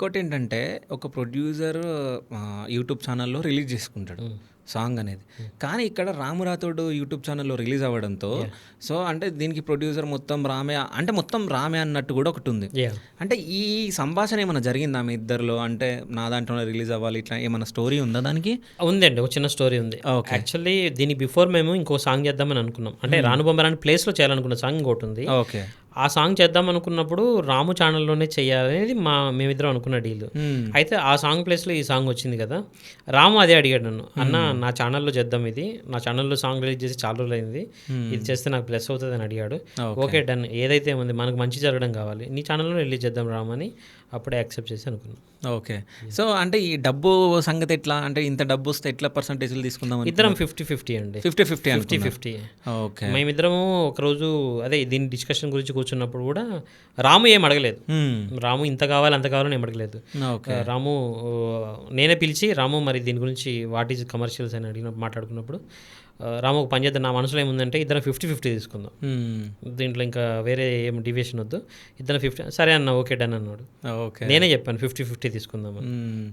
ఇంకోటేంటంటే ఒక producer YouTube ఛానల్‌లో రిలీజ్ చేసుకుంటాడు హ్మ్. సాంగ్ అనేది. హ్మ్. కానీ ఇక్కడ రాము రాథోడ్ యూట్యూబ్ ఛానల్‌లో రిలీజ్ అవ్వడంతో యాహ్! సో, అంటే దీనికి ప్రొడ్యూసర్ మొత్తం రామే అంటే మొత్తం రామే అన్నట్టు కూడా ఒకటుంది. యాహ్! అంటే ఈ సంభాషణ ఏమన్నా జరిగిందా మీ ఇద్దరిలో? అంటే నా దాంట్లోనే రిలీజ్ అవ్వాలి ఇట్లా ఏమన్నా స్టోరీ ఉందా దానికి? ఉందండి. ఒక చిన్న స్టోరీ ఉంది. ఓకే. యాక్చువల్లీ దీనికి బిఫోర్ మేము ఇంకో సాంగ్ చేద్దామని అనుకున్నాం. అంటే 'రాను బొమ్మరాని' ప్లేస్‌లో చేయాలనుకున్న సాంగ్ ఇంకోటుంది. ఓకే. ఆ సాంగ్ చేద్దాం అనుకున్నప్పుడు రాము ఛానల్‌లోనే చేయాలనేది మేమిద్దరం అనుకున్న డీల్. హ్మ్. అయితే ఆ సాంగ్ ప్లేస్‌లో ఈ సాంగ్ వచ్చింది కదా! రాము అదే అడిగాడు నన్ను. "అన్న నా ఛానల్‌లో చేద్దాం ఇది. నా ఛానల్‌లో సాంగ్ రిలీజ్ చేసి చాలా రోజులైంది. ఇది చేస్తే నాకు ప్లస్ అవుతదని" అడిగాడు. ఓకే. Okay done. ఏదైతే ఉంది మనకు మంచి జరగడం కావాలి. నీ ఛానల్‌లో రిలీజ్ చేద్దాం రాము అని అప్పుడే యాక్సెప్ట్ చేసి అనుకున్నాం. ఓకే. సో, అంటే ఈ డబ్బు సంగతి ఎట్లా? అంటే ఇంత డబ్బొస్తే ఎట్లా పర్సెంటేజ్‌లు తీసుకుందాం ఇద్దరం అనుకున్నారు? 50-50 అండి. 50-50 అనుకున్నారు. 50-50. ఓకే. మేమిద్దరము ఒకరోజు అదే దీని డిస్కషన్ గురించి కూర్చున్నప్పుడు కూడా రాము ఏం అడగలేదు. హ్మ్. రాము ఇంత కావాలి, అంత కావాలని ఏం అడగలేదు. ఓకే. రాము నేనే పిలిచి రాము మరి దీని గురించి వాట్ ఈజ్ కమర్షియల్స్ అని మాట్లాడుకున్నప్పుడు రాము ఒక పని చేద్దాం, నా మనసులో ఏముందంటే ఇద్దరం 50-50 తీసుకుందాం. హ్మ్. దీంట్లో ఇంకా వేరే ఏం డివియేషన్ వద్దు, ఇద్దరం 50 సరే అన్న ఓకే డన్ అన్నాడు. ఓకే. నేనే చెప్పాను 50-50 తీసుకుందాం అని. హ్మ్.